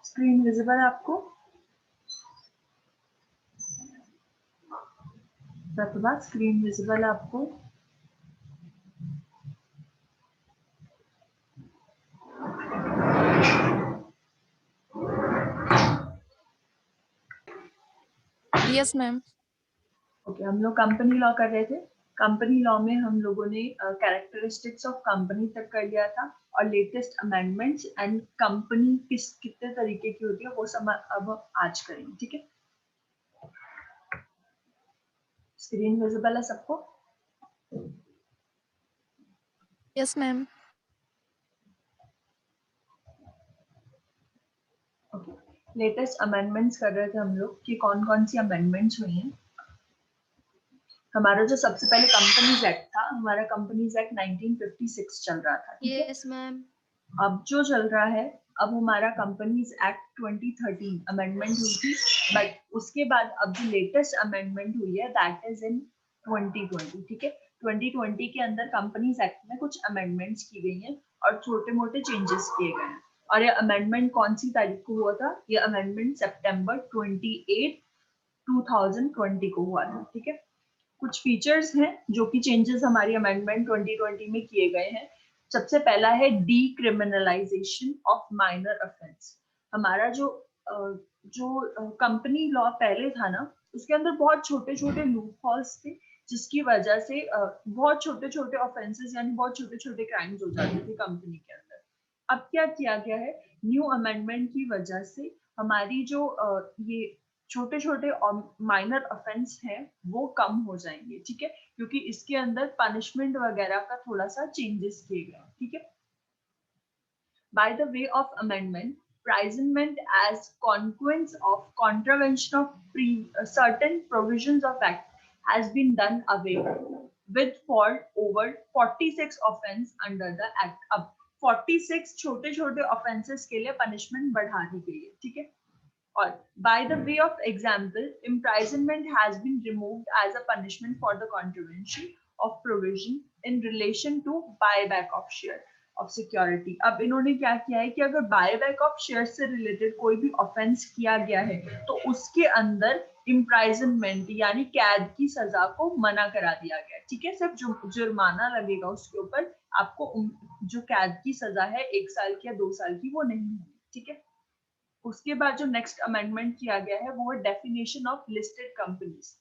Screen visible है आपको? प्रतिभा, screen visible है आपको? Yes ma'am. ओके, हम लोग कंपनी लॉ कर रहे थे। कंपनी लॉ में हम लोगों ने कैरेक्टरिस्टिक्स ऑफ कंपनी तक कर लिया था और लेटेस्ट अमेंडमेंट्स एंड कंपनी कितने तरीके की होती है वो सब अब आज करेंगे। ठीक है, स्क्रीन विजिबल है सबको? Yes ma'am. Okay, latest amendments कर रहे थे हम लोग कि कौन कौन सी अमेंडमेंट्स हुई हैं। हमारा जो सबसे पहले कंपनीज एक्ट था, हमारा कंपनीज एक्ट 1956 चल रहा था। ठीक है, यस मैम। अब जो चल रहा है, अब हमारा कंपनीज एक्ट 2013 अमेंडमेंट हुई थी, बट उसके बाद अब जो लेटेस्ट अमेंडमेंट हुई है दैट इज इन 2020। ठीक है, 2020 के अंदर कंपनीज एक्ट में कुछ अमेंडमेंट्स की गई हैं और छोटे मोटे चेंजेस किए गए हैं। और ये अमेंडमेंट कौन सी तारीख को हुआ था? ये अमेंडमेंट सितंबर 28, 2020 को हुआ था। ठीक है, कुछ फीचर्स हैं जो कि चेंजेस हमारी अमेंडमेंट 2020 में किए गए हैं। सबसे पहला है डीक्रिमिनलाइजेशन ऑफ माइनर ऑफेंस। हमारा जो कंपनी लॉ पहले था ना, उसके अंदर बहुत छोटे छोटे लूप हॉल्स थे, जिसकी वजह से बहुत छोटे छोटे ऑफेंसेस यानी बहुत छोटे छोटे क्राइम्स हो जाते थे कंपनी के अंदर। अब क्या किया गया है, न्यू अमेंडमेंट की वजह से हमारी जो ये छोटे छोटे माइनर ऑफेंस हैं वो कम हो जाएंगे। ठीक है, क्योंकि इसके अंदर पनिशमेंट वगैरह का थोड़ा सा चेंजेस किए गए। ठीक है, by the way of amendment, imprisonment as consequence of contravention of certain provisions of act has been done away with for over 46 offense under the act. अब 46 छोटे छोटे offenses के लिए punishment बढ़ा दी गई है। ठीक है, और by the way of example, imprisonment has been removed as a punishment for the contravention of provision in relation to buyback of share of security. अब इन्होंने क्या किया है कि अगर buyback of share से रिलेटेड कोई भी ऑफेंस किया गया है तो उसके अंदर इम्प्राइजनमेंट यानी कैद की सजा को मना करा दिया गया। ठीक है, सिर्फ जुर्माना लगेगा उसके ऊपर, आपको जो कैद की सजा है 1 साल की या 2 साल की वो नहीं होगी। ठीक है, उसके बाद जो नेक्स्ट अमेंडमेंट किया गया है वो है डेफिनेशन ऑफ लिस्टेड कंपनीज।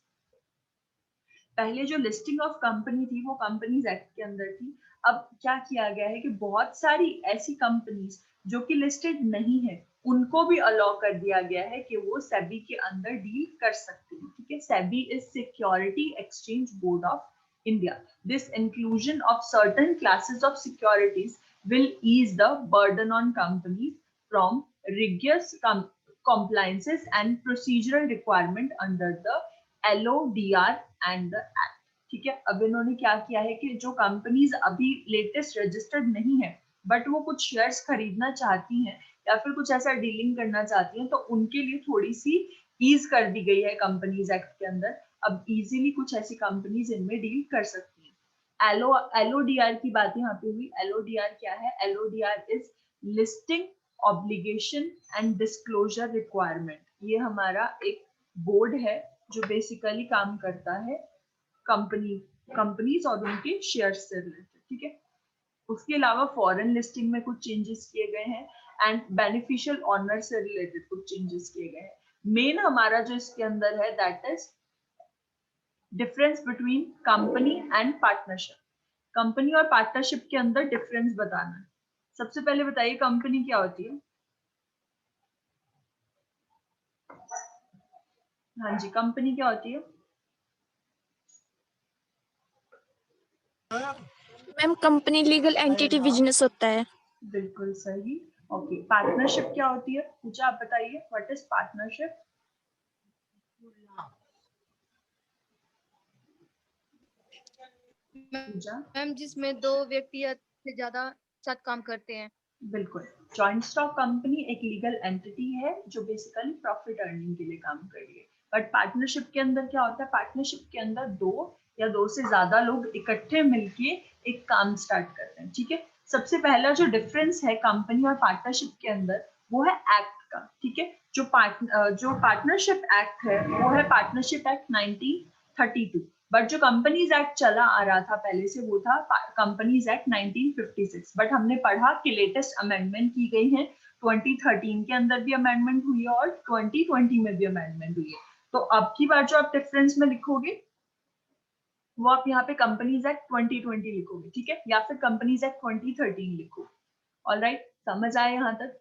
पहले जो लिस्टिंग ऑफ कंपनी थी वो कंपनीज एक्ट के अंदर थी। अब क्या किया गया है कि बहुत सारी ऐसी कंपनीज जो कि लिस्टेड नहीं है उनको भी अलाउ कर दिया गया है कि वो सेबी के अंदर डील कर सकते हैं। ठीक है, SEBI is security exchange board of India. This inclusion of certain classes of securities will ease the burden on companies from rigorous compliances and procedural requirement under the LODR and the Act। ठीक है, अब इन्होंने क्या किया है कि जो companies अभी लेटेस्ट रजिस्टर्ड नहीं है बट वो कुछ शेयर्स खरीदना चाहती हैं या फिर कुछ ऐसा डीलिंग करना चाहती हैं तो उनके लिए थोड़ी सी ईज कर दी गई है कंपनीज एक्ट के अंदर। अब इजीली कुछ ऐसी कंपनीज इनमें डील कर सकती हैं। LODR की बात यहाँ पे हुई। LODR क्या है? LODR is listing obligation and disclosure requirement. ये हमारा एक बोर्ड है जो बेसिकली काम करता है कंपनीज और उनके शेयर्स से रिलेटेड। ठीक है, उसके अलावा फॉरेन लिस्टिंग में कुछ चेंजेस किए गए हैं एंड बेनिफिशियल ऑनर से रिलेटेड कुछ चेंजेस किए गए हैं। मेन हमारा जो इसके अंदर है that is difference between company and partnership. Company और पार्टनरशिप के अंदर डिफरेंस बताना है। सबसे पहले बताइए कंपनी क्या होती है? हाँ जी, कंपनी क्या होती है? Ma'am company legal entity business होता है। बिल्कुल सही। ओके, पार्टनरशिप क्या होती है? पूजा आप बताइए, व्हाट इज पार्टनरशिप? मैम जिसमें 2 व्यक्ति या से ज्यादा साथ काम करते हैं। बिल्कुल, जॉइंट स्टॉक कंपनी एक लीगल एंटिटी है जो बेसिकली प्रॉफिट अर्निंग के लिए काम कर रही है। बट पार्टनरशिप के अंदर क्या होता है? पार्टनरशिप के अंदर 2 या 2 से ज्यादा लोग इकट्ठे मिलके एक काम स्टार्ट करते हैं। ठीक है, सबसे पहला जो डिफरेंस है कंपनी और पार्टनरशिप के अंदर वो है एक्ट का, ठीक है। जो पार्टनरशिप एक्ट है वो है पार्टनरशिप एक्ट 1932, बट जो कंपनीज एक्ट चला आ रहा था पहले से वो था कंपनीज एक्ट 1956। बट हमने पढ़ा कि लेटेस्ट अमेंडमेंट की गई है, 2013 के अंदर भी अमेंडमेंट हुई है और 2020 में भी अमेंडमेंट हुई है। तो अब की बार जो आप डिफरेंस में लिखोगे वो आप यहाँ पे कंपनीज एक्ट 2020 लिखोगे, ठीक है, या फिर कंपनीज एक्ट 2013 लिखो। ऑलराइट, समझ आए यहाँ तक?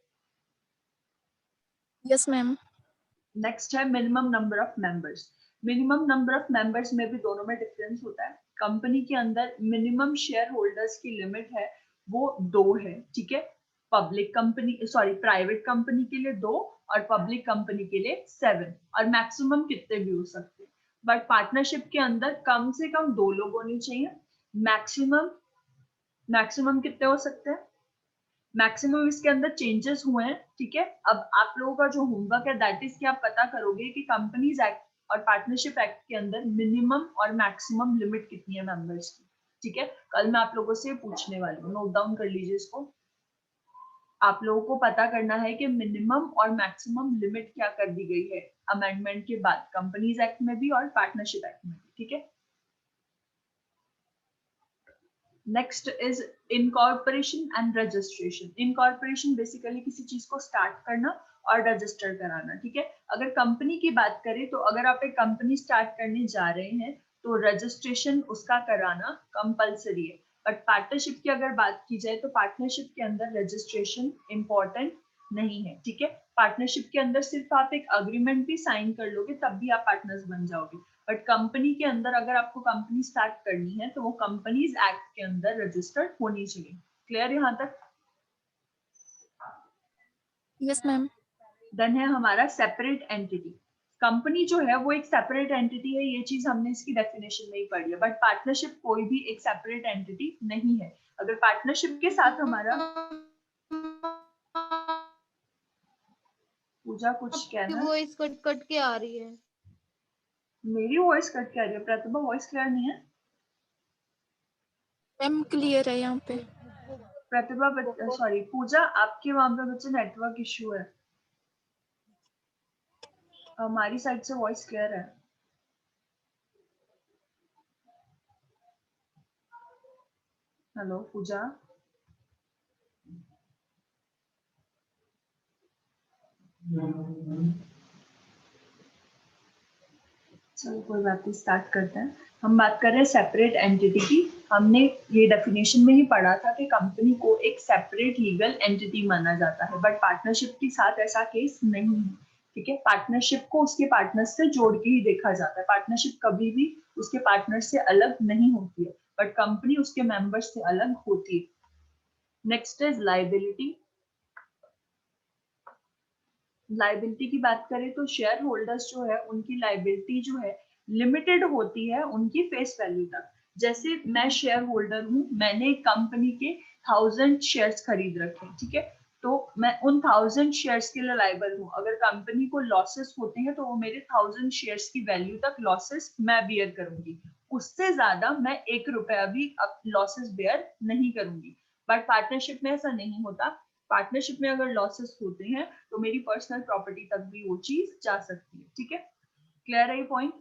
Yes ma'am. नेक्स्ट है minimum number of members. Minimum number of members में भी दोनों में डिफरेंस होता है। कंपनी के अंदर मिनिमम शेयर होल्डर्स की लिमिट है वो 2 है, ठीक है। प्राइवेट कंपनी के लिए 2 और पब्लिक कंपनी के लिए 7, और मैक्सिमम कितने भी हो सकते हैं। बट पार्टनरशिप के अंदर कम से कम 2 लोग होने चाहिए। मैक्सिमम कितने हो सकते हैं? मैक्सिमम इसके अंदर चेंजेस हुए हैं, ठीक है। अब आप लोगों का जो होमवर्क है दैट इज कि आप पता करोगे कि कंपनीज एक्ट और पार्टनरशिप एक्ट के अंदर मिनिमम और मैक्सिमम लिमिट कितनी है मेंबर्स की, ठीक है। कल मैं आप लोगों से पूछने वाली हूँ, नोट डाउन कर लीजिए इसको। आप लोगों को पता करना है कि मिनिमम और मैक्सिमम लिमिट क्या कर दी गई है अमेंडमेंट के बाद, कंपनीज एक्ट में भी और पार्टनरशिप एक्ट में भी, ठीक है। Next is incorporation and registration. Incorporation basically किसी चीज को स्टार्ट करना और रजिस्टर कराना, ठीक है। अगर कंपनी की बात करें तो अगर आप एक कंपनी स्टार्ट करने जा रहे हैं तो रजिस्ट्रेशन उसका कराना कंपलसरी है। बट पार्टनरशिप की अगर बात की जाए तो पार्टनरशिप के अंदर रजिस्ट्रेशन इंपॉर्टेंट नहीं है, ठीक है। पार्टनरशिप के अंदर सिर्फ आप एक अग्रीमेंट भी साइन कर लोगे तब भी आप पार्टनर्स बन जाओगे। बट कंपनी के अंदर अगर आपको कंपनी स्टार्ट करनी है तो वो कंपनीज एक्ट के अंदर रजिस्टर्ड होनी चाहिए। क्लियर यहाँ तक? Yes ma'am. देन है हमारा सेपरेट एंटिटी। कंपनी जो है वो एक सेपरेट एंटिटी है, ये चीज हमने इसकी डेफिनेशन में ही पढ़ी है। बट पार्टनरशिप कोई भी एक सेपरेट एंटिटी नहीं है। अगर पार्टनरशिप के साथ हमारा पूजा कुछ कहना, वॉइस कट कट के आ रही है। मेरी वॉइस कट क्या रही है? प्रतिभा वॉइस क्लियर नहीं है। मैम क्लियर है यहाँ पे। प्रतिभा सॉरी पूजा, आपके वहां पे बच्चे नेटवर्क इश्यू है, हमारी साइड से वॉइस क्लियर है। हेलो पूजा, चलो कोई बात नहीं, स्टार्ट करते हैं। हम बात कर रहे हैं सेपरेट एंटिटी की। हमने ये डेफिनेशन में ही पढ़ा था कि कंपनी को एक सेपरेट लीगल एंटिटी माना जाता है, बट पार्टनरशिप के साथ ऐसा केस नहीं है, ठीक है। पार्टनरशिप को उसके पार्टनर से जोड़ के ही देखा जाता है। पार्टनरशिप कभी भी उसके पार्टनर से अलग नहीं होती है, बट कंपनी उसके मेंबर्स से अलग होती है। Next is liability. लाइबिलिटी की बात करें तो शेयर होल्डर्स जो है उनकी लाइबिलिटी जो है लिमिटेड होती है उनकी फेस वैल्यू तक। जैसे मैं शेयर होल्डर हूँ, मैंने कंपनी के 1000 शेयर्स खरीद रखे, ठीक है, तो मैं उन 1000 शेयर्स के लिए लाइबल हूँ। अगर कंपनी को लॉसेस होते हैं तो वो मेरे 1000 शेयर्स की वैल्यू तक लॉसेस मैं बियर करूंगी, उससे ज्यादा मैं 1 रुपया भी अब लॉसेस बियर नहीं करूंगी। बट पार्टनरशिप में ऐसा नहीं होता। पार्टनरशिप में अगर लॉसेस होते हैं तो मेरी पर्सनल प्रॉपर्टी तक भी वो चीज जा सकती है, ठीक है। क्लियर है ये पॉइंट?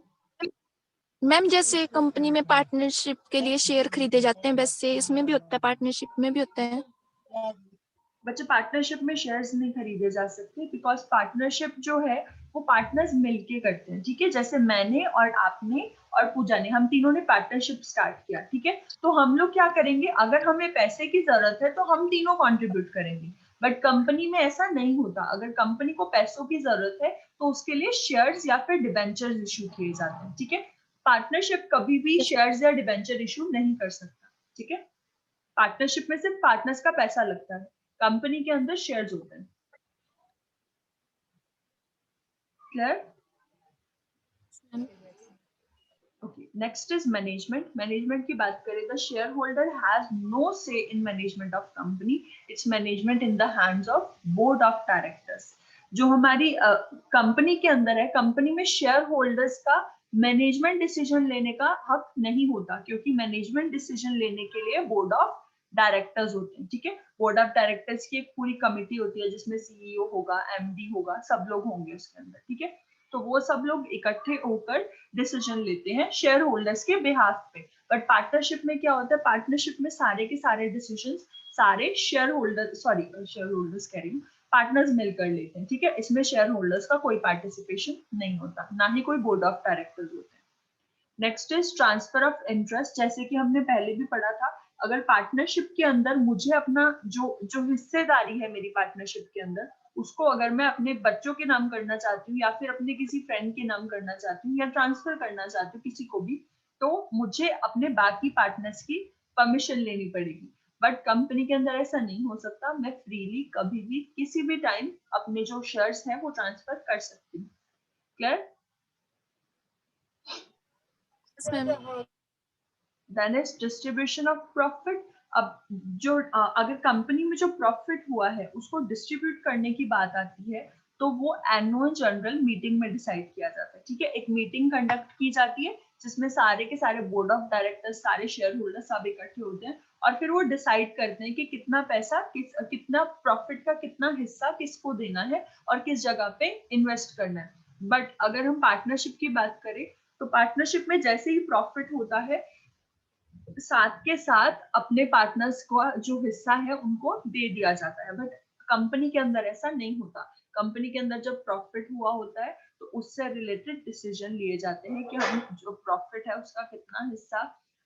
मैम जैसे कंपनी में पार्टनरशिप के लिए शेयर खरीदे जाते हैं वैसे इसमें भी होता है, पार्टनरशिप में भी होता है। बच्चे पार्टनरशिप में शेयर्स नहीं खरीदे जा सकते, बिकॉज पार्टनरशिप जो है वो पार्टनर्स मिलके करते हैं, ठीक है। जैसे मैंने और आपने और पूजा ने, हम तीनों ने पार्टनरशिप स्टार्ट किया, ठीक है। तो हम लोग क्या करेंगे, अगर हमें पैसे की जरूरत है तो हम तीनों कंट्रीब्यूट करेंगे। बट कंपनी में ऐसा नहीं होता। अगर कंपनी को पैसों की जरूरत है तो उसके लिए शेयर्स या फिर डिबेंचर्स इशू किए जाते हैं, ठीक है। पार्टनरशिप कभी भी शेयर्स या डिबेंचर इशू नहीं कर सकता, ठीक है। पार्टनरशिप में सिर्फ पार्टनर्स का पैसा लगता है, कंपनी के अंदर शेयर्स होते हैं। Clear? Okay, next is management. Management की बात करें तो शेयर होल्डर हैज नो से in management of company, it's management in the hands of board of directors. जो हमारी कंपनी के अंदर है, कंपनी में शेयर होल्डर्स का मैनेजमेंट डिसीजन लेने का हक नहीं होता, क्योंकि मैनेजमेंट डिसीजन लेने के लिए बोर्ड ऑफ डायरेक्टर्स होते हैं, ठीक है। बोर्ड ऑफ डायरेक्टर्स की एक पूरी कमिटी होती है जिसमें सीईओ होगा, एमडी होगा, सब लोग होंगे उसके अंदर, ठीक है। तो वो सब लोग इकट्ठे होकर डिसीजन लेते हैं शेयर होल्डर्स के बिहाफ पे। बट पार्टनरशिप में क्या होता है, पार्टनरशिप में सारे के सारे डिसीजन सारे शेयर होल्डर्स कह रही हूँ, पार्टनर्स मिलकर लेते हैं, ठीक है। इसमें शेयर होल्डर्स का कोई पार्टिसिपेशन नहीं होता, ना ही कोई बोर्ड ऑफ डायरेक्टर्स होते हैं। Next is transfer of interest. जैसे कि हमने पहले भी पढ़ा था, अगर पार्टनरशिप के अंदर मुझे अपना जो जो हिस्सेदारी है मेरी पार्टनरशिप के अंदर, उसको अगर मैं अपने बच्चों के नाम करना चाहती हूँ या फिर अपने किसी फ्रेंड के नाम करना चाहती हूँ या ट्रांसफर करना चाहती हूँ किसी को भी, तो मुझे अपने बाकी पार्टनर्स की परमिशन लेनी पड़ेगी। बट कंपनी के अंदर ऐसा नहीं हो सकता, मैं फ्रीली कभी भी किसी भी टाइम अपने जो शेयर्स हैं वो ट्रांसफर कर सकती हूँ। Clear? Yes, ma'am. Then is distribution of profit. अब जो अगर कंपनी में जो प्रॉफिट हुआ है उसको डिस्ट्रीब्यूट करने की बात आती है, तो वो एनुअल जनरल मीटिंग में डिसाइड किया जाता है, ठीक है। एक मीटिंग कंडक्ट की जाती है जिसमें सारे के सारे बोर्ड ऑफ डायरेक्टर्स, सारे शेयर होल्डर सब इकट्ठे होते हैं और फिर वो डिसाइड करते हैं कि कितना पैसा कितना प्रॉफिट का कितना हिस्सा किसको देना है और किस जगह पे इन्वेस्ट करना है। बट अगर हम पार्टनरशिप की बात करें, तो पार्टनरशिप में जैसे ही प्रॉफिट होता है, साथ के साथ अपने पार्टनर्स को जो हिस्सा है उनको दे दिया जाता है। बट कंपनी के अंदर ऐसा नहीं होता। कंपनी के अंदर जब प्रॉफिट हुआ होता है तो उससे रिलेटेड डिसीजन लिए जाते हैं कि हम जो प्रॉफिट है उसका कितना हिस्सा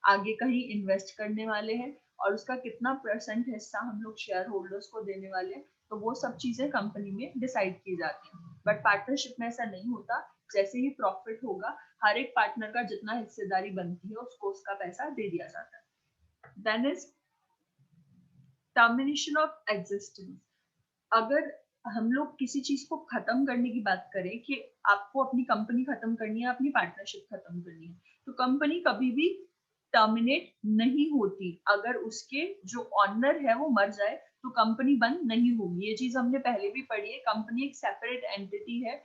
आगे कहीं इन्वेस्ट करने वाले हैं और उसका कितना परसेंट हिस्सा हम लोग शेयर होल्डर्स को देने वाले हैं। तो वो सब चीजें कंपनी में डिसाइड की जाती हैं। बट पार्टनरशिप में ऐसा नहीं होता। जैसे ही प्रॉफिट होगा, हर एक पार्टनर का जितना हिस्सेदारी बनती है उसको उसका पैसा दे दिया जाता है। Then is termination of existence. अगर हम लोग किसी चीज को खत्म करने की बात करें कि आपको अपनी कंपनी खत्म करनी है, अपनी पार्टनरशिप खत्म करनी है, तो कंपनी कभी भी टर्मिनेट नहीं होती। अगर उसके जो ऑनर है वो मर जाए तो कंपनी बंद नहीं होगी। ये चीज हमने पहले भी पढ़ी है। कंपनी एक सेपरेट एंटिटी है,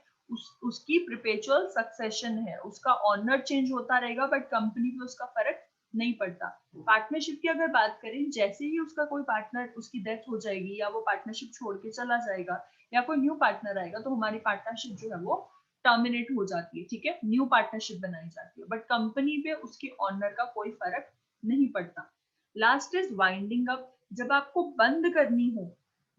उसकी परपेचुअल सक्सेशन है, उसका ऑनर चेंज होता रहेगा बट कंपनी पे उसका फर्क नहीं पड़ता। पार्टनरशिप की अगर बात करें, जैसे ही उसका कोई पार्टनर, उसकी डेथ हो जाएगी या वो पार्टनरशिप छोड़ के चला जाएगा या कोई न्यू पार्टनर आएगा, तो हमारी पार्टनरशिप जो है वो टर्मिनेट हो जाती है, ठीक है। न्यू पार्टनरशिप बनाई जाती है, बट कंपनी पे उसके ऑनर का कोई फर्क नहीं पड़ता। Last is winding up. जब आपको बंद करनी हो,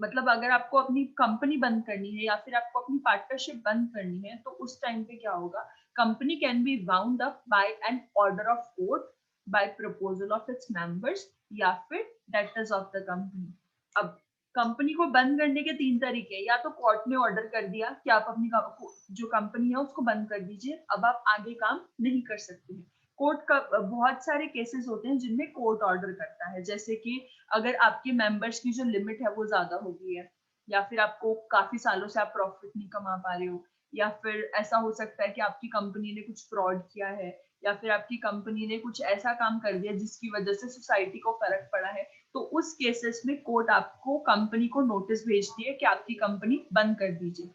मतलब अगर आपको अपनी कंपनी बंद करनी है या फिर आपको अपनी पार्टनरशिप बंद करनी है, तो उस टाइम पे क्या होगा, company can be wound up by an order of court, by proposal of its members या फिर डेटर्स ऑफ द कंपनी। अब कंपनी को बंद करने के तीन तरीके, या तो कोर्ट ने ऑर्डर कर दिया कि आप अपनी जो कंपनी है उसको बंद कर दीजिए, अब आप आगे काम नहीं कर सकते हैं। कोर्ट का बहुत सारे केसेस होते हैं जिनमें कोर्ट ऑर्डर करता है, जैसे कि अगर आपके मेंबर्स की जो लिमिट है वो ज्यादा हो गई है, या फिर आपको काफी सालों से आप प्रॉफिट नहीं कमा पा रहे हो, या फिर ऐसा हो सकता है कि आपकी कंपनी ने कुछ फ्रॉड किया है, या फिर आपकी कंपनी ने कुछ ऐसा काम कर दिया जिसकी वजह से सोसाइटी को फर्क पड़ा है। तो उस केसेस में कोर्ट आपको कंपनी को नोटिस भेजती है कि आपकी कंपनी बंद कर दीजिए।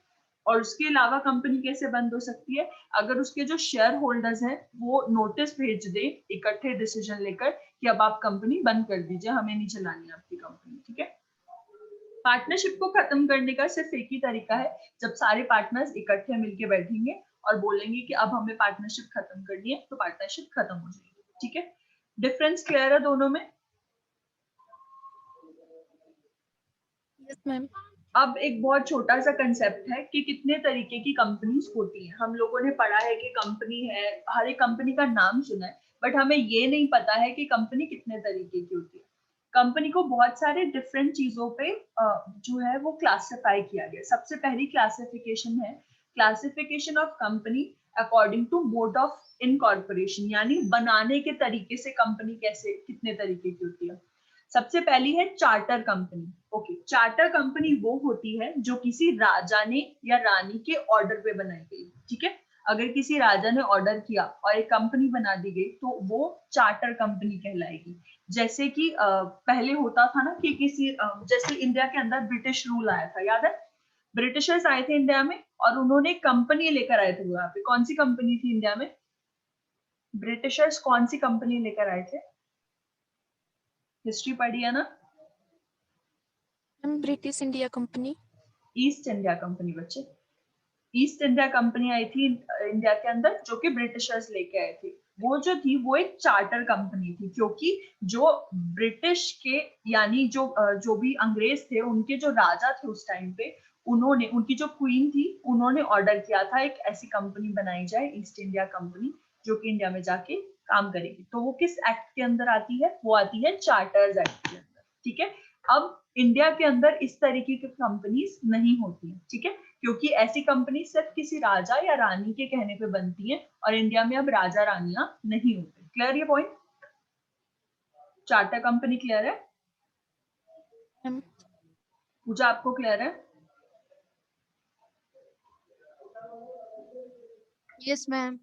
और उसके अलावा कंपनी कैसे बंद हो सकती है, अगर उसके जो शेयर होल्डर्स हैं वो नोटिस भेज दे इकट्ठे डिसीजन लेकर कि अब आप कंपनी बंद कर दीजिए, हमें नहीं चलानी आपकी कंपनी, ठीक है। पार्टनरशिप को खत्म करने का सिर्फ एक ही तरीका है, जब सारे पार्टनर्स इकट्ठे मिलके बैठेंगे और बोलेंगे कि अब हमें पार्टनरशिप खत्म करनी है, तो पार्टनरशिप खत्म हो जाएगी, ठीक है। डिफरेंस क्लियर है दोनों में? Yes, ma'am. अब एक बहुत छोटा सा कंसेप्ट है कि कितने तरीके की कंपनीज होती हैं। हम लोगों ने पढ़ा है कि कंपनी है, हर एक कंपनी का नाम सुना है, बट हमें ये नहीं पता है कि कंपनी कितने तरीके की होती है। कंपनी को बहुत सारे डिफरेंट चीजों पे जो है वो क्लासिफाई किया गया। सबसे पहली क्लासिफिकेशन है classification of company according to mode of incorporation, यानी बनाने के तरीके से कंपनी कैसे कितने तरीके की होती है। सबसे पहली है charter company. Okay, charter company वो होती है जो किसी राजा ने या रानी के ऑर्डर पे बनाई गई, ठीक है। अगर किसी राजा ने ऑर्डर किया और एक कंपनी बना दी गई तो वो चार्टर कंपनी कहलाएगी। जैसे कि पहले होता था ना कि किसी जैसे इंडिया के अंदर ब्रिटिश रूल आया था, याद है? ब्रिटिशर्स आए थे इंडिया में और उन्होंने कंपनी लेकर आए थे। वो यहाँ पे कौन सी कंपनी थी इंडिया में? ब्रिटिशर्स कौन सी कंपनी लेकर आए थे? हिस्ट्री पढ़ी है ना? Ma'am British India company. East India company बच्चे, ईस्ट इंडिया कंपनी आई थी इंडिया के अंदर, जो कि ब्रिटिशर्स लेके आए थे। वो जो थी वो एक चार्टर कंपनी थी, क्योंकि जो ब्रिटिश के यानी जो भी अंग्रेज थे, उनके जो राजा थे उस टाइम पे, उन्होंने, उनकी जो क्वीन थी, उन्होंने ऑर्डर किया था एक ऐसी कंपनी बनाई जाए, ईस्ट इंडिया कंपनी, जो कि इंडिया में जाके काम करेगी। तो वो किस एक्ट के अंदर आती है? वो आती है चार्टर्स एक्ट के अंदर। ठीक है, अब इंडिया के अंदर इस तरीके की कंपनीज नहीं होती है। ठीक है, क्योंकि ऐसी कंपनी सिर्फ किसी राजा या रानी के कहने पे बनती है, और इंडिया में अब राजा रानियां नहीं होते। क्लियर ये पॉइंट? चार्टर कंपनी क्लियर है? मैम पूजा आपको क्लियर है? Yes ma'am.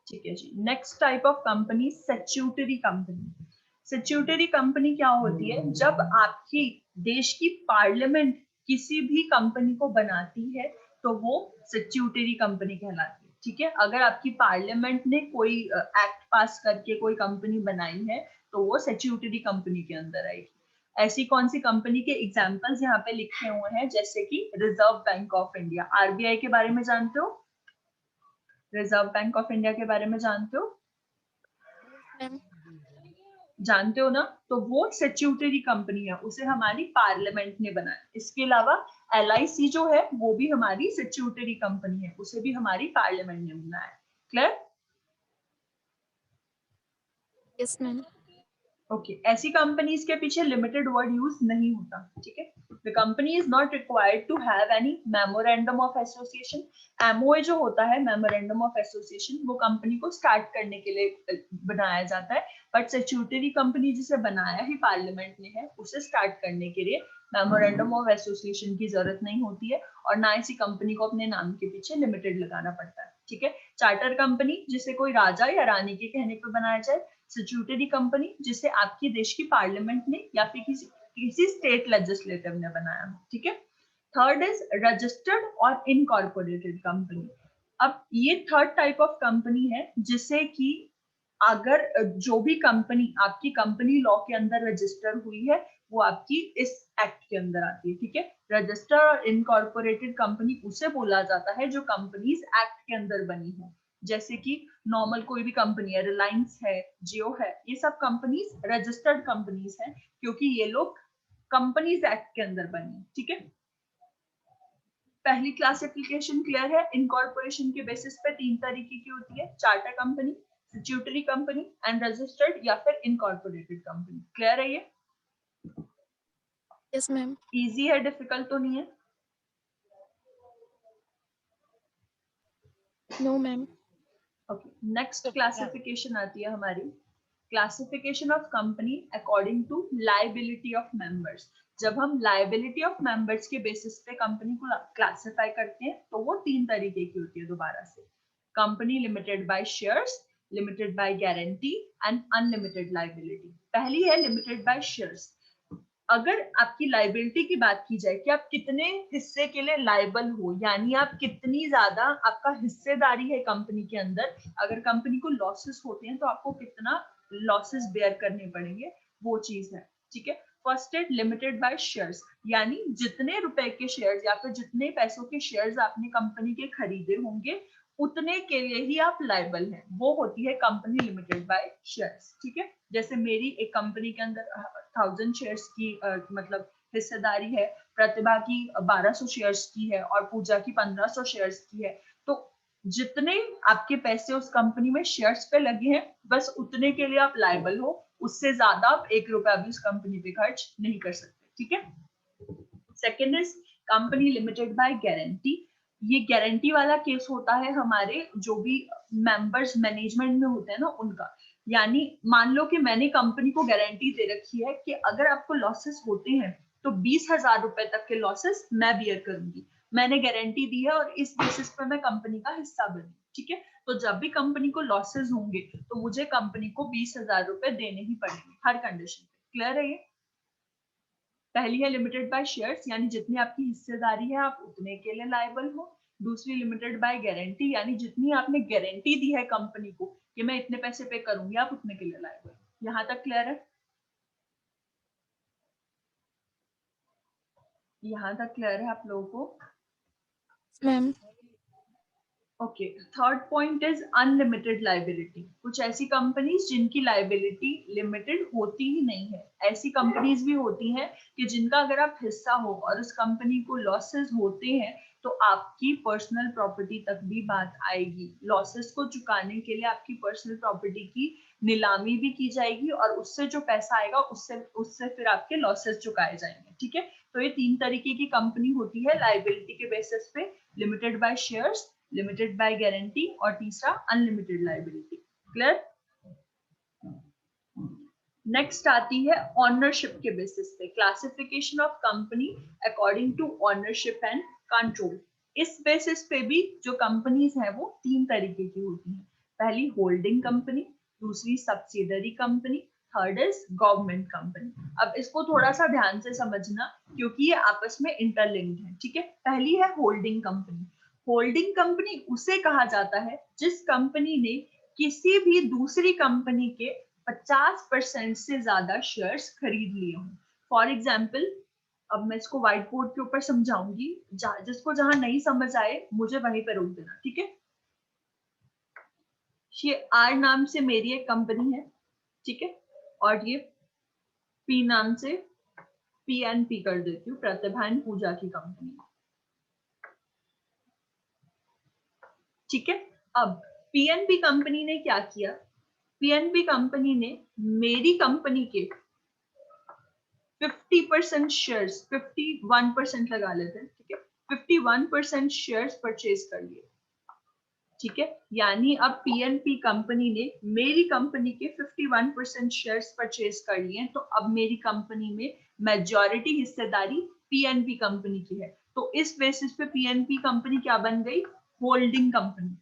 ठीक है जी। Next type of company statutory company. Statutory company क्या होती है? जब आपकी देश की पार्लियामेंट किसी भी कंपनी को बनाती है तो वो स्टैट्यूटरी कंपनी कहलाती है। ठीक है, अगर आपकी पार्लियामेंट ने कोई एक्ट पास करके कोई कंपनी बनाई है तो वो स्टैट्यूटरी कंपनी के अंदर आएगी। ऐसी कौन सी कंपनी के एग्जांपल्स यहाँ पे लिखे हुए हैं? जैसे कि reserve bank of India, RBI के बारे में जानते हो? रिजर्व बैंक ऑफ इंडिया के बारे में जानते हो? मैम जानते हो ना? तो वो स्टैट्यूटरी कंपनी है, उसे हमारी पार्लियामेंट ने बनाया। इसके अलावा एलआईसी जो है वो भी हमारी स्टैट्यूटरी कंपनी है, उसे भी हमारी पार्लियामेंट ने बनाया। क्लियर? Yes ma'am. ओके, ऐसी कंपनीज के पीछे लिमिटेड वर्ड यूज नहीं होता। ठीक है, the company is not required to have any memorandum of association. MOA जो होता है, मेमोरेंडम ऑफ एसोसिएशन, वो कंपनी को स्टार्ट करने के लिए बनाया जाता है। बट स्टैट्यूटरी कंपनी जिसे बनाया ही पार्लियामेंट ने है, उसे स्टार्ट करने के लिए मेमोरेंडम ऑफ एसोसिएशन की जरूरत नहीं होती है, और ना इसी कंपनी को अपने नाम के पीछे लिमिटेड लगाना पड़ता है। ठीक है, चार्टर कंपनी जिसे कोई राजा या रानी के कहने पर बनाया जाए। स्टैट्यूटरी कंपनी जिसे आपके देश की पार्लियामेंट ने या फिर किसी स्टेट लेजिस्लेटिव ने बनाया। ठीक है, थर्ड इज रजिस्टर्ड और इनकॉर्पोरेटेड कंपनी। अब ये थर्ड टाइप ऑफ कंपनी है जिसे कि अगर जो भी कंपनी आपकी कंपनी लॉ के अंदर रजिस्टर हुई है वो आपकी इस एक्ट के अंदर आती है। ठीक है, रजिस्टर और इनकॉर्पोरेटेड कंपनी उसे बोला जाता है जो कंपनीज एक्ट के अंदर बनी हो। जैसे कि नॉर्मल कोई भी कंपनी है, रिलायंस है, जियो है, ये सब कंपनीज रजिस्टर्ड कंपनीज हैं, क्योंकि ये लोग कंपनीज एक्ट के अंदर बनी। ठीक है, पहली क्लासिफिकेशन क्लियर है? इनकॉर्पोरेशन के बेसिस पे तीन तरीके की होती है, charter company, statutory company and registered या फिर इनकॉर्पोरेटेड कंपनी। क्लियर है ये? Yes ma'am. इजी है, डिफिकल्ट तो नहीं है? No ma'am. Okay, next classification आती है हमारी classification of company according to liability of members. जब हम लायबिलिटी ऑफ मेंबर्स के बेसिस पे कंपनी को क्लासिफाई करते हैं तो वो तीन तरीके की होती है। दोबारा से, company limited by shares, limited by guarantee and unlimited liability. पहली है लिमिटेड बाय शेयर्स। अगर आपकी लाइबिलिटी की बात की जाए कि आप कितने हिस्से के लिए लाइबल हो, यानी आप कितनी ज्यादा आपका हिस्सेदारी है कंपनी के अंदर, अगर कंपनी को लॉसेस होते हैं तो आपको कितना लॉसेस बेयर करने पड़ेंगे, वो चीज है। ठीक है, first it limited by shares, यानी जितने रुपए के शेयर्स या फिर जितने पैसों के शेयर्स आपने कंपनी के खरीदे होंगे उतने के लिए ही आप लाइबल हैं, वो होती है कंपनी लिमिटेड बाय शेयर्स। ठीक है, जैसे मेरी एक कंपनी के अंदर 1000 शेयर्स की मतलब हिस्सेदारी है, प्रतिभा की 1200 शेयर्स की है और पूजा की 1500 शेयर्स की है। तो जितने आपके पैसे उस कंपनी में शेयर्स पे लगे हैं बस उतने के लिए आप लायबल हो, उससे ज्यादा आप 1 रुपया भी उस कंपनी पे खर्च नहीं कर सकते। ठीक है, second is company limited by guarantee. ये गारंटी वाला केस होता है हमारे जो भी मेंबर्स मैनेजमेंट में होते हैं ना उनका। यानी मान लो कि मैंने कंपनी को गारंटी दे रखी है कि अगर आपको लॉसेस होते हैं तो 20,000 रुपए तक के लॉसेस मैं बियर करूंगी। मैंने गारंटी दी है और इस बेसिस पे मैं कंपनी का हिस्सा बनी। ठीक है, तो जब भी कंपनी को लॉसेस होंगे तो मुझे कंपनी को 20,000 रुपए देने ही पड़ेंगे हर कंडीशन पे। क्लियर है ये? पहली है लिमिटेड बाय शेयर्स, यानी जितनी आपकी हिस्सेदारी है आप उतने के लिए लायबल हो। दूसरी लिमिटेड बाय गारंटी, यानी जितनी आपने गारंटी दी है कंपनी को कि मैं इतने पैसे पे करूंगी, आप उतने के लिए लायबल। यहाँ तक क्लियर है? यहाँ तक क्लियर है आप लोगों को? Ma'am okay, third point is unlimited liability. कुछ ऐसी कंपनीज जिनकी लाइबिलिटी लिमिटेड होती ही नहीं है। ऐसी कंपनीज भी होती हैं कि जिनका अगर आप हिस्सा हो और उस कंपनी को लॉसेस होते हैं तो आपकी पर्सनल प्रॉपर्टी तक भी बात आएगी। लॉसेस को चुकाने के लिए आपकी पर्सनल प्रॉपर्टी की नीलामी भी की जाएगी और उससे जो पैसा आएगा उससे उससे फिर आपके लॉसेस चुकाए जाएंगे। ठीक है, तो ये 3 तरीके की कंपनी होती है लाइबिलिटी के बेसिस पे, limited by shares, limited by guarantee और तीसरा अनलिमिटेड लाइबिलिटी। क्लियर? नेक्स्ट आती है ऑनरशिप के बेसिस पे, classification of company according to ownership and control. इस बेसिस पे भी जो कंपनीज है वो 3 तरीके की होती हैं। पहली होल्डिंग कंपनी, दूसरी subsidiary company, third is government company. अब इसको थोड़ा सा ध्यान से समझना क्योंकि ये आपस में इंटरलिंक्ड है। ठीक है, पहली है होल्डिंग कंपनी। होल्डिंग कंपनी उसे कहा जाता है जिस कंपनी ने किसी भी दूसरी कंपनी के 50% से ज्यादा शेयर्स खरीद लिए हों। फॉर एग्जाम्पल, अब मैं इसको व्हाइट बोर्ड के ऊपर समझाऊंगी, जिसको जहां नहीं समझ आए मुझे वहीं पर रोक देना। ठीक है, ये आर नाम से मेरी एक कंपनी है, ठीक है, और ये पी नाम से पीएनपी कर देती हूँ, प्रतिभा एंड पूजा की कंपनी। ठीक है, अब पीएनपी कंपनी ने क्या किया? पीएनपी कंपनी ने मेरी कंपनी के 50% शेयर्स, 51% लगा लेते हैं, ठीक है, 51% शेयर्स परचेज कर लिए। ठीक है, यानी अब पीएनपी कंपनी ने मेरी कंपनी के 51% शेयर्स परचेज कर लिए, तो अब मेरी कंपनी में मेजॉरिटी हिस्सेदारी पीएनपी कंपनी की है। तो इस बेसिस पे पीएनपी कंपनी क्या बन गई? Holding company.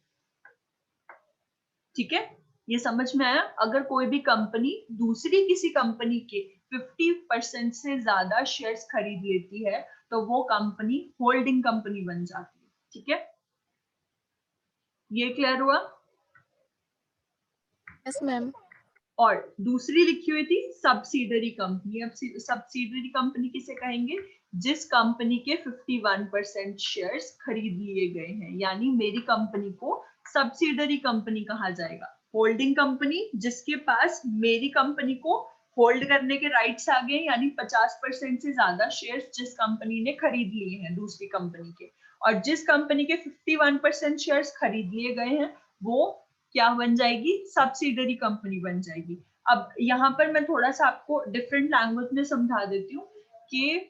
ठीक है, ये समझ में आया? अगर कोई भी कंपनी दूसरी किसी कंपनी के 50% से ज्यादा शेयर्स खरीद लेती है तो वो कंपनी होल्डिंग कंपनी बन जाती है। ठीक है, ये क्लियर हुआ? Yes ma'am. और दूसरी लिखी हुई थी सब्सिडरी कंपनी। अब सब्सिडरी कंपनी किसे कहेंगे? जिस कंपनी के 51% शेयर्स खरीद लिए गए हैं, यानी मेरी कंपनी को सब्सिडरी कंपनी कहा जाएगा। होल्डिंग कंपनी जिसके पास मेरी कंपनी को होल्ड करने के राइट्स आ गए, यानी 50% से ज्यादा शेयर्स जिस कंपनी ने खरीद लिए हैं दूसरी कंपनी के, और जिस कंपनी के 51% शेयर्स खरीद लिए गए हैं वो क्या बन जाएगी? सब्सिडरी कंपनी बन जाएगी। अब यहाँ पर मैं थोड़ा सा आपको डिफरेंट लैंग्वेज में समझा देती हूँ कि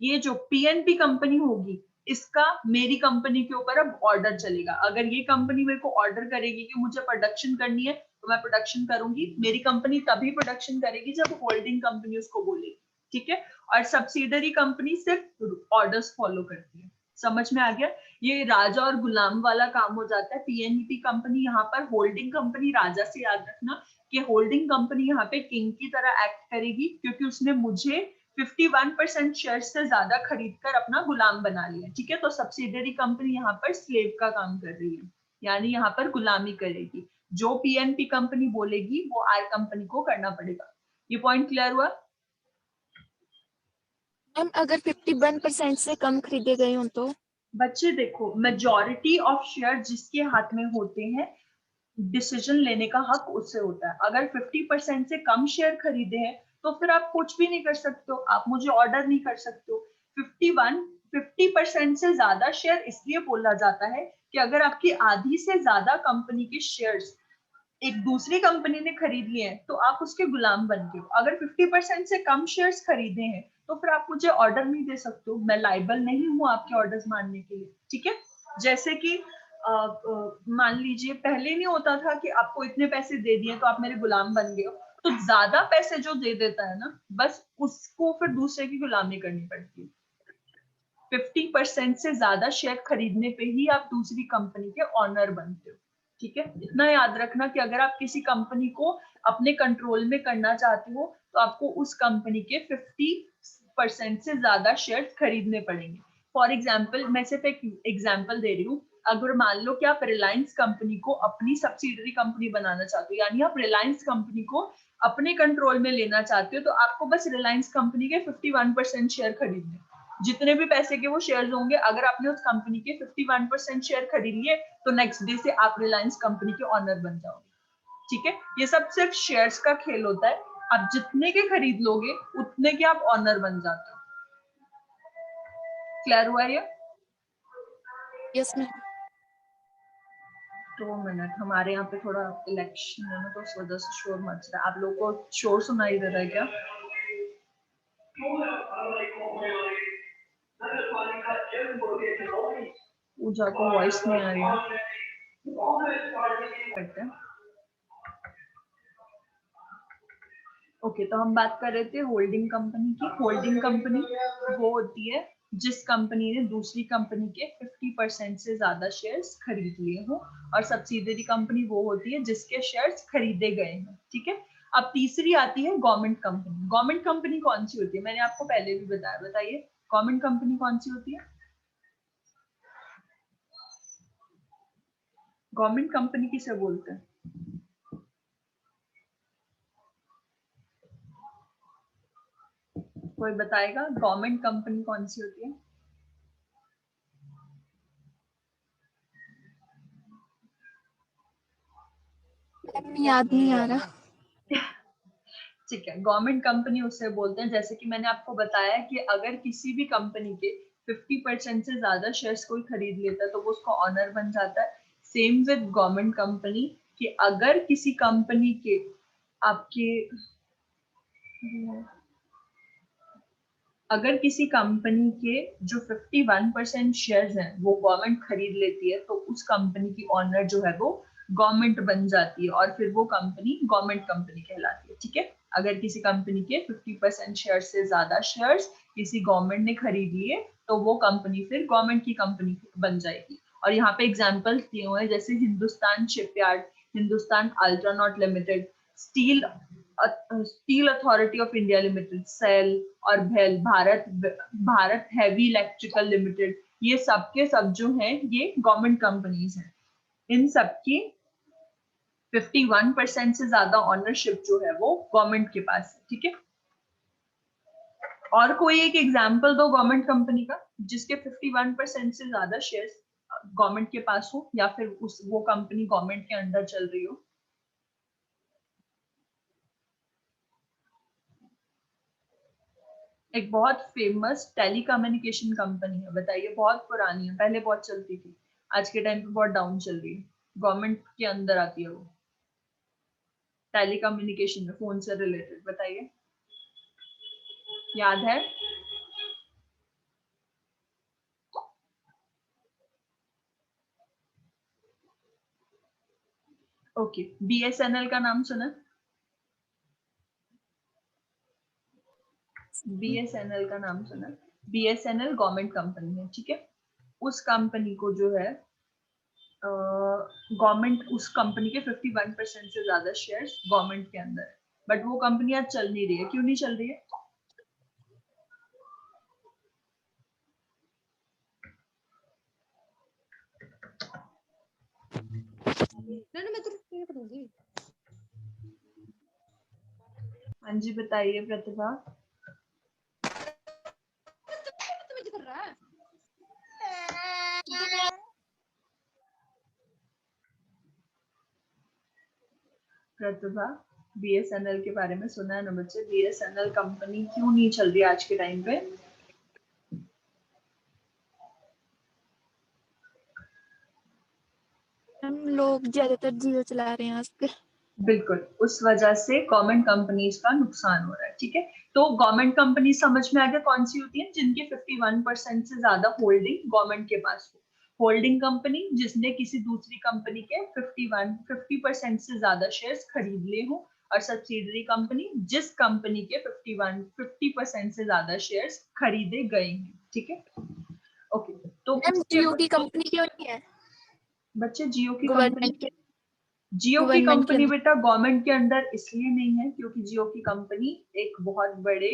ये जो पीएनपी कंपनी होगी इसका मेरी कंपनी के ऊपर अब ऑर्डर चलेगा। अगर ये कंपनी मेरे को ऑर्डर करेगी कि मुझे प्रोडक्शन करनी है तो मैं प्रोडक्शन करूंगी। मेरी कंपनी तभी प्रोडक्शन करेगी जब होल्डिंग कंपनी उसको बोलेगी। ठीक है, और सब्सिडरी कंपनी सिर्फ ऑर्डर्स फॉलो करती है। समझ में आ गया? ये राजा और गुलाम वाला काम हो जाता है। पीएनपी कंपनी यहाँ पर होल्डिंग कंपनी, राजा से याद रखना कि होल्डिंग कंपनी यहाँ पे किंग की तरह एक्ट करेगी क्योंकि उसने मुझे 51% शेयर से ज्यादा खरीदकर अपना गुलाम बना लिया। ठीक है, तो सब्सिडरी कंपनी यहाँ पर स्लेव का काम कर रही है, यानी यहाँ पर गुलामी करेगी। जो पीएनपी कंपनी बोलेगी वो आर कंपनी को करना पड़ेगा। ये पॉइंट क्लियर हुआ? मैम अगर 51% से कम खरीदे गए हों तो? बच्चे देखो, मेजॉरिटी ऑफ शेयर जिसके हाथ में होते हैं डिसीजन लेने का हक उससे होता है। अगर 50% से कम शेयर खरीदे हैं तो फिर आप कुछ भी नहीं कर सकते हो, आप मुझे ऑर्डर नहीं कर सकते हो। 50% से ज्यादा शेयर इसलिए बोला जाता है कि अगर आपकी आधी से ज्यादा कंपनी के शेयर्स एक दूसरी कंपनी ने खरीद लिए हैं तो आप उसके गुलाम बन गए हो। अगर 50% से कम शेयर्स खरीदे हैं तो फिर आप मुझे ऑर्डर नहीं दे सकते हो, मैं लाइबल नहीं हूँ आपके ऑर्डर्स मानने के लिए। ठीक है, जैसे कि मान लीजिए पहले नहीं होता था कि आपको इतने पैसे दे दिए तो आप मेरे गुलाम बन गए हो, तो ज्यादा पैसे जो दे देता है ना बस उसको फिर दूसरे की गुलामी करनी पड़ती है। 50% से ज्यादा शेयर खरीदने पे ही आप दूसरी कंपनी के ऑनर बनते हो। ठीक है, इतना याद रखना कि अगर आप किसी कंपनी को अपने कंट्रोल में करना चाहते हो तो आपको उस कंपनी के 50% से ज्यादा शेयर खरीदने पड़ेंगे। फॉर एग्जाम्पल, मैं सिर्फ एक एग्जाम्पल दे रही हूँ। अगर मान लो कि आप रिलायंस कंपनी को अपनी सब्सिडरी कंपनी बनाना चाहते हो, यानी आप रिलायंस कंपनी को अपने कंट्रोल में लेना चाहते हो, तो आपको बस रिलायंस कंपनी के 51% शेयर खरीदने। जितने भी पैसे के वो शेयर्स होंगे, अगर आपने उस कंपनी के 51% शेयर खरीद लिए तो नेक्स्ट डे से आप रिलायंस कंपनी के ऑनर बन जाओगे। ठीक है, ये सब सिर्फ शेयर्स का खेल होता है। आप जितने के खरीद लोगे उतने के आप ऑनर बन जाते हो। क्लियर हुआ ये? Yes ma'am. 2 मिनट, हमारे यहाँ पे थोड़ा इलेक्शन है ना, तो उस वजह से शोर मच रहा है। आप लोगों को शोर सुनाई दे रहा है क्या? पूजा को वॉइस नहीं आ रही है। करते हैं। ओके, तो हम बात कर रहे थे होल्डिंग कंपनी की। होल्डिंग कंपनी वो होती है जिस कंपनी ने दूसरी कंपनी के 50% से ज्यादा शेयर्स खरीद लिए हो, और सब्सिडियरी कंपनी वो होती है जिसके शेयर्स खरीदे गए हैं। ठीक है, अब तीसरी आती है गवर्नमेंट कंपनी। गवर्नमेंट कंपनी कौन सी होती है? मैंने आपको पहले भी बताया, बताइए गवर्नमेंट कंपनी कौन सी होती है? गवर्नमेंट कंपनी किसे बोलते हैं? कोई बताएगा गवर्नमेंट कंपनी कौन सी होती है? याद नहीं आ रहा। ठीक है, गवर्नमेंट कंपनी उसे बोलते हैं, जैसे कि मैंने आपको बताया कि अगर किसी भी कंपनी के 50% से ज्यादा शेयर्स कोई खरीद लेता है तो वो उसका ऑनर बन जाता है। सेम विद गवर्नमेंट कंपनी, कि अगर किसी कंपनी के आपके अगर किसी कंपनी के जो 51% शेयर्स हैं वो गवर्नमेंट खरीद लेती है तो उस कंपनी की ऑनर जो है वो गवर्नमेंट बन जाती है, और फिर वो कंपनी गवर्नमेंट कंपनी कहलाती है। ठीक है, अगर किसी कंपनी के 50% शेयर से ज्यादा शेयर्स किसी गवर्नमेंट ने खरीद लिए तो वो कंपनी फिर गवर्नमेंट की कंपनी बन जाएगी। और यहाँ पे एग्जाम्पल दिए हुए हैं, जैसे हिंदुस्तान शिपयार्ड, हिंदुस्तान अल्ट्रानॉट limited, steel steel authority of India limited SAIL, और भेल Bharat Bharat heavy electrical limited, ये सब के सब जो हैं ये गवर्नमेंट कंपनीज हैं। इन सब की 51% से ज्यादा ऑनरशिप जो है वो गवर्नमेंट के पास है। ठीक है, और कोई एक एग्जांपल दो गवर्नमेंट कंपनी का जिसके 51% से ज्यादा शेयर्स गवर्नमेंट के पास हो, या फिर उस वो कंपनी गवर्नमेंट के अंडर चल रही हो। एक बहुत फेमस टेलीकम्युनिकेशन कंपनी है, बताइए, बहुत पुरानी है, पहले बहुत चलती थी, आज के टाइम पे बहुत डाउन चल रही है, गवर्नमेंट के अंदर आती है वो, टेलीकम्युनिकेशन में, फोन से रिलेटेड, बताइए, याद है? ओके, बीएसएनएल का नाम सुना? बीएसएनएल का नाम सुना? बीएसएनएल गवर्नमेंट कंपनी है। ठीक है, उस कंपनी को जो है गवर्नमेंट, उस कंपनी के 51% से ज्यादा शेयर्स गवर्नमेंट के अंदर है, बट वो कंपनी आज चल नहीं रही है। क्यों नहीं चल रही है? मैं तो दूंगी। हाँ जी, बताइए प्रतिभा। कर रहा है। प्रतिभा, बीएसएनएल के बारे में सुना है ना बच्चे? बीएसएनएल कंपनी क्यों नहीं चल रही आज के टाइम पे? हम लोग ज्यादातर जियो चला रहे हैं आजकल। बिल्कुल, उस वजह से गवर्नमेंट कंपनीज का नुकसान हो रहा है। ठीक है, तो गवर्नमेंट कंपनी समझ में आ गया कौन सी होती है? जिनके 51% से ज्यादा होल्डिंग गवर्नमेंट के पास हो। होल्डिंग कंपनी जिसने किसी दूसरी कंपनी के 50% से ज्यादा शेयर्स खरीद लिए हो, और सब्सिडरी कंपनी जिस कंपनी के 50% से ज्यादा शेयर्स खरीदे गए हैं। ठीक है, ओके, तो मैम उसके जियो की कंपनी क्यों नहीं है बच्चे, जियो की कंपनी, गवर्नमेंट के जियो की गवर्नमेंट के कंपनी अंदर? बेटा गवर्नमेंट के अंदर इसलिए नहीं है क्योंकि जियो की कंपनी एक बहुत बड़े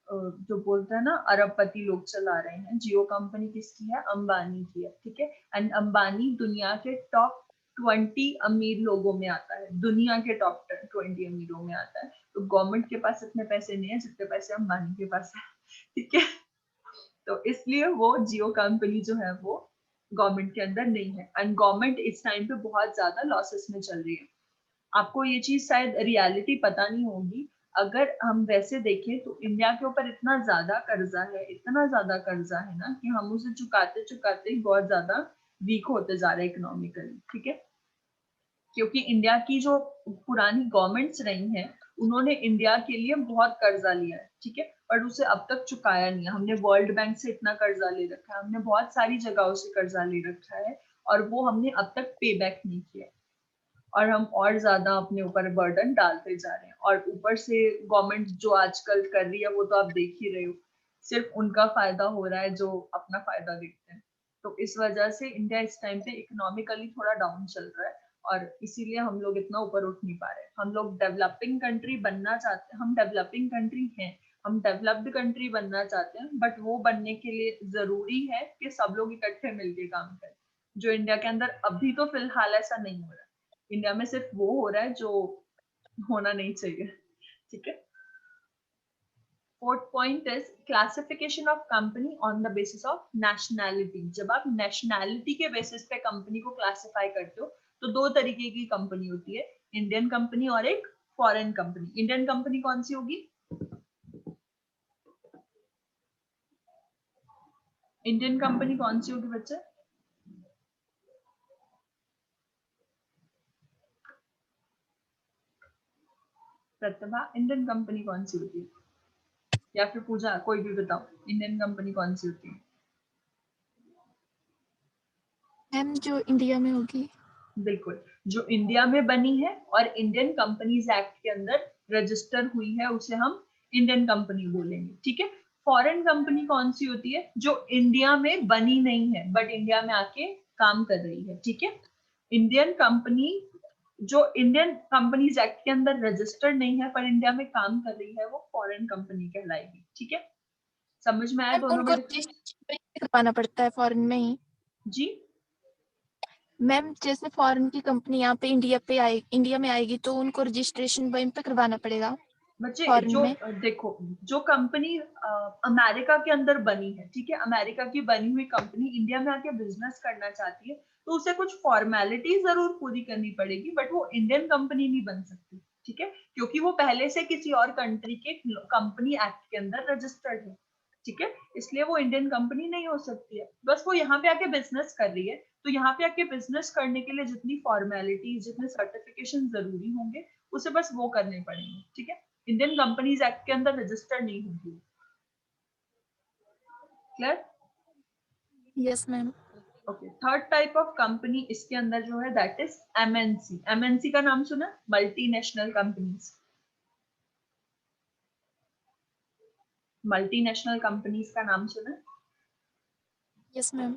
जो बोलते हैं ना अरबपति लोग चला रहे हैं। जियो कंपनी किसकी है? अंबानी की है। ठीक है, एंड अंबानी दुनिया के टॉप 20 अमीर लोगों में आता है, दुनिया के टॉप 20 अमीरों में आता है। तो गवर्नमेंट के पास इतने पैसे नहीं है जितने पैसे अंबानी के पास है। ठीक है, तो इसलिए वो जियो कंपनी जो है वो गवर्नमेंट के अंदर नहीं है, एंड गवर्नमेंट इस टाइम पे बहुत ज्यादा लॉसेस में चल रही है। आपको ये चीज शायद रियलिटी पता नहीं होगी, अगर हम वैसे देखें तो इंडिया के ऊपर इतना ज्यादा कर्जा है, इतना ज्यादा कर्जा है ना, कि हम उसे चुकाते चुकाते ही बहुत ज्यादा वीक होते जा रहे हैं इकोनॉमिकली। ठीक है, क्योंकि इंडिया की जो पुरानी गवर्नमेंट्स रही हैं उन्होंने इंडिया के लिए बहुत कर्जा लिया है, ठीक है, पर उसे अब तक चुकाया नहीं है। हमने वर्ल्ड बैंक से इतना कर्जा ले रखा है, हमने बहुत सारी जगहों से कर्जा ले रखा है, और वो हमने अब तक पे बैक नहीं किया, और हम और ज्यादा अपने ऊपर बर्डन डालते जा रहे हैं। और ऊपर से गवर्नमेंट जो आजकल कर रही है वो तो आप देख ही रहे हो, सिर्फ उनका फायदा हो रहा है जो अपना फायदा देखते हैं। तो इस वजह से इंडिया इस टाइम पे इकोनॉमिकली थोड़ा डाउन चल रहा है, और इसीलिए हम लोग इतना ऊपर उठ नहीं पा रहे। हम लोग डेवलपिंग कंट्री बनना चाहते हैं, हम डेवलपिंग कंट्री हैं, हम डेवलप्ड कंट्री बनना चाहते हैं, बट वो बनने के लिए जरूरी है कि सब लोग इकट्ठे मिलकर काम करें, जो इंडिया के अंदर अभी तो फिलहाल ऐसा नहीं हो रहा है। इंडिया में सिर्फ वो हो रहा है जो होना नहीं चाहिए। ठीक है, fourth point is classification of company on the basis of nationality. जब आप नेशनैलिटी के बेसिस पे कंपनी को क्लासिफाई करते हो तो दो तरीके की कंपनी होती है, इंडियन कंपनी और एक फॉरेन कंपनी। इंडियन कंपनी कौन सी होगी? इंडियन कंपनी कौन सी होगी बच्चे? प्रतिभा, इंडियन कंपनी कौन सी होती है? या फिर पूजा, कोई भी बताओ, इंडियन कंपनी कौन सी होती है? मैम जो इंडिया में होगी। बिल्कुल, जो इंडिया में बनी है और इंडियन कंपनीज एक्ट के अंदर रजिस्टर हुई है उसे हम इंडियन कंपनी बोलेंगे। ठीक है, फॉरेन कंपनी कौन सी होती है? जो इंडिया में बनी नहीं है बट इंडिया में आके काम कर रही है। ठीक है, इंडियन कंपनी जो इंडियन कंपनीज एक्ट के अंदर रजिस्टर्ड नहीं है पर इंडिया में काम कर रही है वो फॉरेन कंपनी कहलाएगी। ठीक है, समझ में आया मैम दोनों उनको में डिफरेंस? रजिस्ट्रेशन करवाना पड़ता है फॉरेन में ही। जी मैम जैसे फॉरेन की कंपनी यहाँ पे इंडिया में आएगी तो उनको रजिस्ट्रेशन वहीं पे करवाना पड़ेगा बच्चे, फॉरेन जो में। देखो, जो कंपनी अमेरिका के अंदर बनी है, ठीक है, अमेरिका की बनी हुई कंपनी इंडिया में आके बिजनेस करना चाहती है तो उसे कुछ फॉर्मेलिटी जरूर पूरी करनी पड़ेगी, बट वो इंडियन कंपनी नहीं बन सकती। ठीक है, क्योंकि वो पहले से किसी और कंट्री के कंपनी एक्ट के अंदर रजिस्टर्ड है। ठीक है, इसलिए वो इंडियन कंपनी नहीं हो सकती है। बस वो यहाँ पे आके बिजनेस कर रही है, तो यहाँ पे आके बिजनेस करने के लिए जितनी फॉर्मेलिटी, जितने सर्टिफिकेशन जरूरी होंगे उसे बस वो करने पड़ेंगे। ठीक है, इंडियन कंपनीज एक्ट के अंदर रजिस्टर्ड नहीं होगी। Clear? Yes ma'am. Okay, third type of company इसके अंदर जो है दैट इज एमएनसी। एमएनसी का नाम सुना? Multinational companies. मल्टीनेशनल कंपनीज का नाम सुना? Yes ma'am.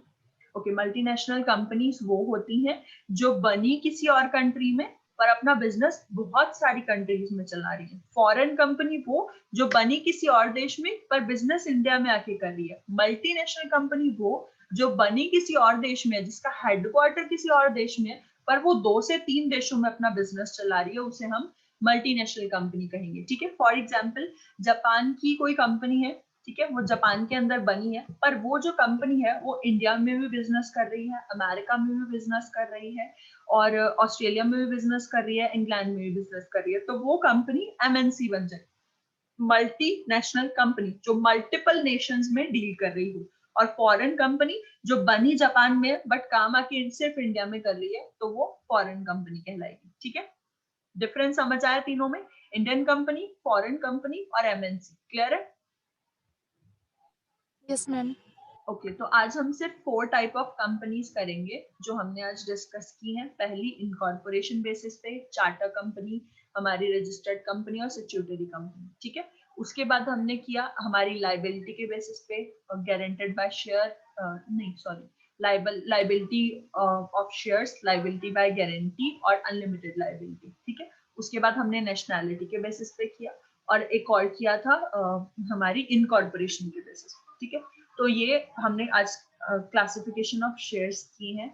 Okay, multinational companies वो होती हैं जो बनी किसी और कंट्री में पर अपना बिजनेस बहुत सारी कंट्रीज में चला रही है। फॉरेन कंपनी वो जो बनी किसी और देश में पर बिजनेस इंडिया में आके कर रही है। मल्टीनेशनल कंपनी वो जो बनी किसी और देश में, जिसका हेडक्वार्टर किसी और देश में, पर वो 2 से 3 देशों में अपना बिजनेस चला रही है, उसे हम मल्टीनेशनल कंपनी कहेंगे। ठीक है, फॉर एग्जाम्पल जापान की कोई कंपनी है, ठीक है, वो जापान के अंदर बनी है पर वो जो कंपनी है वो इंडिया में भी बिजनेस कर रही है, अमेरिका में भी बिजनेस कर रही है, और ऑस्ट्रेलिया में भी बिजनेस कर रही है, इंग्लैंड में भी बिजनेस कर रही है, तो वो कंपनी एमएनसी बन जाए, मल्टी नेशनल कंपनी जो मल्टीपल नेशंस में डील कर रही हो। और फॉरेन कंपनी जो बनी जापान में बट काम आके सिर्फ इंडिया में कर रही है, तो वो फॉरेन कंपनी कहलाएगी। ठीक है, डिफरेंस समझ आया तीनों में? इंडियन कंपनी, फॉरेन कंपनी और एमएनसी। क्लियर है? Yes ma'am. ओके, तो आज हम सिर्फ 4 टाइप ऑफ कंपनीज करेंगे जो हमने आज डिस्कस की हैं। पहली इनकॉर्पोरेशन बेसिस पे, चार्टर कंपनी, हमारी रजिस्टर्ड कंपनी और सिक्योरिटी कंपनी। ठीक है, उसके बाद हमने किया हमारी लाइबिलिटी के बेसिस पे, गारंटेड बाय शेयर, नहीं sorry, liability of shares, liability by guarantee और अनलिमिटेड लाइबिलिटी। ठीक है, उसके बाद हमने नेशनैलिटी के बेसिस पे किया, और एक और किया था हमारी इनकॉर्पोरेशन के बेसिस पे। ठीक है, तो ये हमने आज क्लासिफिकेशन ऑफ शेयर्स की हैं।